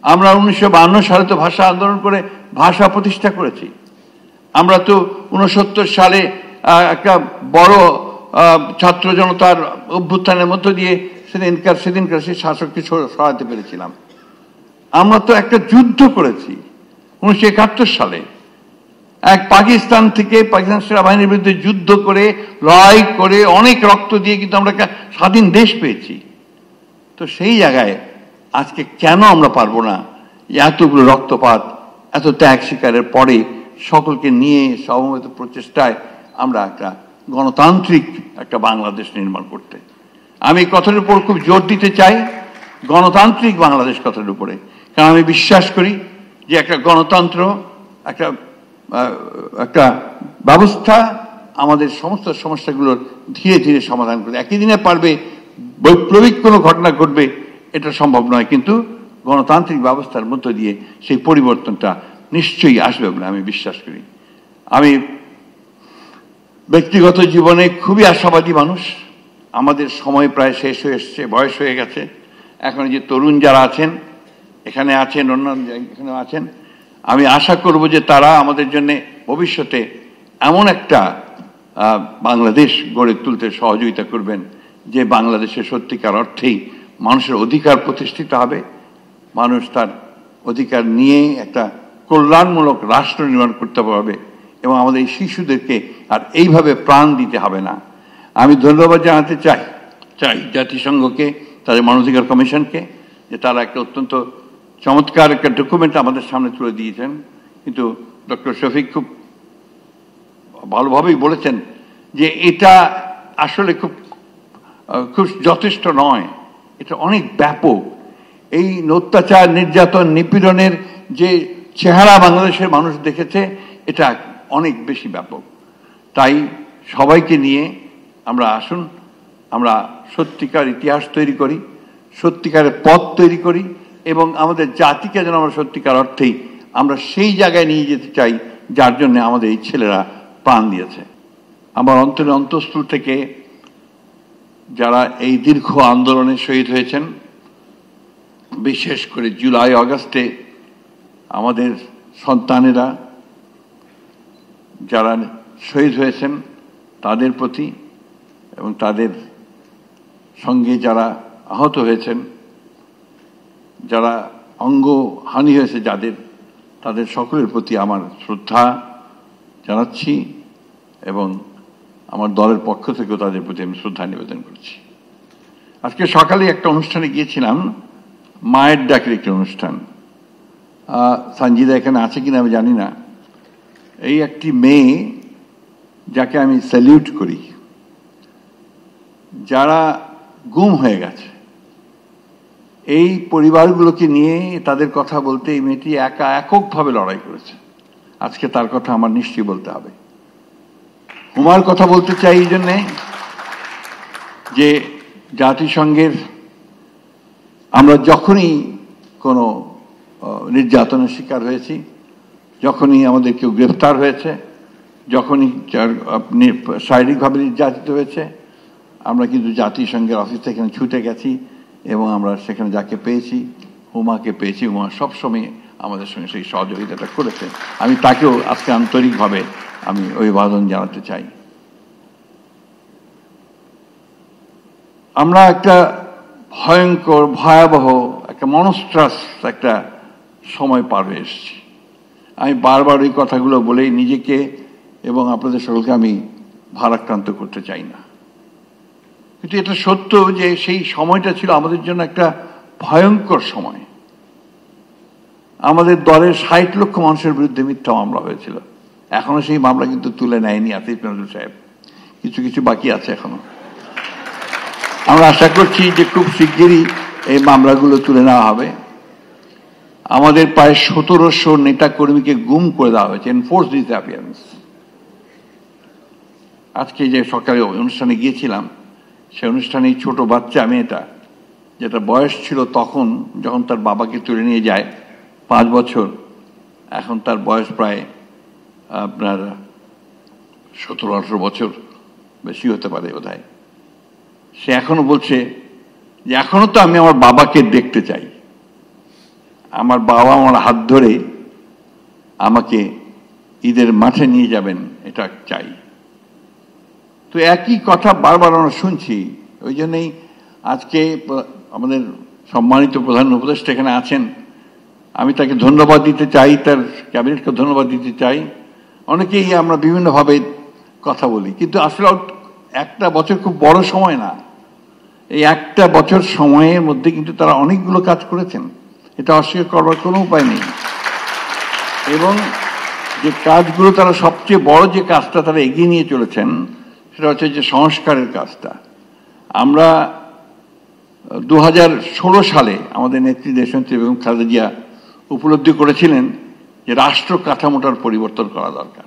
আমরা 1952 সালে তো ভাষা আন্দোলন করে ভাষা প্রতিষ্ঠা করেছি। আমরা তো 69 সালে একটা বড় ছাত্র জনতার অভ্যুত্থানের মধ্য দিয়ে সেদিনকার সেই শাসককে সরাতে পেরেছিলাম। আমরা তো একটা যুদ্ধ করেছি 1971 সালে, এক পাকিস্তান সেনাবাহিনীর বিরুদ্ধে যুদ্ধ করে লড়াই করে অনেক রক্ত দিয়ে কিন্তু আমরা একটা স্বাধীন দেশ পেয়েছি। তো সেই জায়গায় আজকে কেন আমরা পারবো না এতগুলো রক্তপাত, এত ত্যাগ স্বীকারের পরে সকলকে নিয়ে সমবেত প্রচেষ্টায় আমরা একটা গণতান্ত্রিক একটা বাংলাদেশ নির্মাণ করতে? আমি কথার উপর খুব জোর দিতে চাই, গণতান্ত্রিক বাংলাদেশ কথার উপরে। কারণ আমি বিশ্বাস করি যে একটা গণতন্ত্র, একটা ব্যবস্থা আমাদের সমস্ত সমস্যাগুলোর ধীরে ধীরে সমাধান করবে। একই দিনে পারবে বৈপ্লবিক কোনো ঘটনা ঘটবে এটা সম্ভব নয়, কিন্তু গণতান্ত্রিক ব্যবস্থার মধ্য দিয়ে সেই পরিবর্তনটা নিশ্চয়ই আসবে বলে আমি বিশ্বাস করি। আমি ব্যক্তিগত জীবনে খুবই আশাবাদী মানুষ। আমাদের সময় প্রায় শেষ হয়ে এসছে, বয়স হয়ে গেছে। এখন যে তরুণ যারা আছেন, এখানে আছেন, অন্যান্য এখানেও আছেন, আমি আশা করব যে তারা আমাদের জন্য ভবিষ্যতে এমন একটা বাংলাদেশ গড়ে তুলতে সহযোগিতা করবেন যে বাংলাদেশে সত্যিকার অর্থেই মানুষের অধিকার প্রতিষ্ঠিত হবে, মানুষ তার অধিকার নিয়ে একটা কল্যাণমূলক রাষ্ট্র নির্মাণ করতে পারবে এবং আমাদের এই শিশুদেরকে আর এইভাবে প্রাণ দিতে হবে না। আমি ধন্যবাদ জানাতে চাই জাতিসংঘকে, তাদের মানবাধিকার কমিশনকে, যে তারা একটা অত্যন্ত চমৎকার একটা ডকুমেন্ট আমাদের সামনে তুলে দিয়েছেন। কিন্তু ডক্টর শফিক খুব ভালোভাবেই বলেছেন যে এটা আসলে খুব যথেষ্ট নয়, এটা অনেক ব্যাপক। এই অত্যাচার, নির্যাতন, নিপীড়নের যে চেহারা বাংলাদেশের মানুষ দেখেছে এটা অনেক বেশি ব্যাপক। তাই সবাইকে নিয়ে আমরা আসুন, আমরা সত্যিকার ইতিহাস তৈরি করি, সত্যিকারের পথ তৈরি করি এবং আমাদের জাতিকে যেন আমরা সত্যিকার অর্থেই আমরা সেই জায়গায় নিয়ে যেতে চাই যার জন্য আমাদের এই ছেলেরা প্রাণ দিয়েছে। আমার অন্তরের অন্তঃস্থল থেকে যারা এই দীর্ঘ আন্দোলনে শহীদ হয়েছেন, বিশেষ করে জুলাই আগস্টে আমাদের সন্তানেরা যারা শহীদ হয়েছেন তাদের প্রতি এবং তাদের সঙ্গে যারা আহত হয়েছেন, যারা অঙ্গহানি হয়েছে যাদের, তাদের সকলের প্রতি আমার শ্রদ্ধা জানাচ্ছি এবং আমার দলের পক্ষ থেকেও তাদের প্রতি আমি শ্রদ্ধা নিবেদন করছি। আজকে সকালে একটা অনুষ্ঠানে গিয়েছিলাম, মায়ের ডাকের একটি অনুষ্ঠান। সঞ্জিদা এখানে আছে কিনা আমি জানি না। এই একটি মেয়ে যাকে আমি স্যালিউট করি, যারা গুম হয়ে গেছে, এই পরিবারগুলোকে নিয়ে তাদের কথা বলতে এই মেয়েটি এককভাবে লড়াই করেছে। আজকে তার কথা আমার নিশ্চয়ই বলতে হবে। হুমার কথা বলতে চাই এই জন্যে যে জাতিসংঘের আমরা যখনই কোনো নির্যাতনের শিকার হয়েছি, যখনই আমাদের কেউ গ্রেফতার হয়েছে, যখনই শারীরিকভাবে নির্যাতিত হয়েছে, আমরা কিন্তু জাতিসংঘের অফিস থেকে ছুটে গেছি এবং আমরা সেখানে যাকে পেয়েছি, হুমাকে পেয়েছি। হুমা সবসময় আমাদের সঙ্গে সেই সহযোগিতাটা করেছে। আমি তাকেও আজকে আন্তরিকভাবে আমি অভিবাদন জানাতে চাই। আমরা একটা ভয়ঙ্কর, ভয়াবহ, একটা মনস্ট্রাস একটা সময় পার হয়ে এসেছি। আমি বারবার ওই কথাগুলো বলেই নিজেকে এবং আপনাদের সকলকে আমি ভারাক্রান্ত করতে চাই না, কিন্তু এটা সত্য যে সেই সময়টা ছিল আমাদের জন্য একটা ভয়ঙ্কর সময়। আমাদের দলের 60 লক্ষ মানুষের বিরুদ্ধে মিথ্যা মামলা হয়েছিল। এখনো সেই মামলা কিন্তু তুলে নেয়নি আসিফ নজরুল সাহেব, কিছু কিছু বাকি আছে এখনো। আমরা আশা করছি যে খুব শিগগিরই এই মামলাগুলো তুলে নেওয়া হবে। আমাদের প্রায় 1700 নেতা কর্মীকে গুম করে দেওয়া হয়েছে, এনফোর্স ডিসঅ্যাপিয়ারেন্স। আজকে যে সকালে অনুষ্ঠানে গিয়েছিলাম, সে অনুষ্ঠানে ছোট বাচ্চা মেয়েটা, যেটা বয়স ছিল তখন যখন তার বাবাকে তুলে নিয়ে যায় 5 বছর, এখন তার বয়স প্রায় আপনার 17-18 বছর, বেশি হতে পারে বোধহয়। সে এখনো বলছে যে এখনো তো আমি আমার বাবাকে দেখতে চাই। আমার বাবা আমার হাত ধরে আমাকে ঈদের মাঠে নিয়ে যাবেন, এটা চাই। তো একই কথা বারবার আমরা শুনছি। ওই জন্যই আজকে আমাদের সম্মানিত প্রধান উপদেষ্টা এখানে আছেন, আমি তাকে ধন্যবাদ দিতে চাই, তার ক্যাবিনেটকে ধন্যবাদ দিতে চাই। অনেকেই আমরা বিভিন্নভাবে কথা বলি, কিন্তু আসলে একটা বছর খুব বড় সময় না। এই একটা বছর সময়ের মধ্যে কিন্তু তারা অনেকগুলো কাজ করেছেন, এটা অস্বীকার করবার কোনো উপায় নেই। এবং যে কাজগুলো তারা সবচেয়ে বড় যে কাজটা তারা এগিয়ে নিয়ে চলেছেন সেটা হচ্ছে যে সংস্কারের কাজটা। আমরা 2016 সালে আমাদের নেত্রী দেশনেত্রী বেগম খালেদা জিয়া উপলব্ধি করেছিলেন যে রাষ্ট্র কাঠামোটার পরিবর্তন করা দরকার।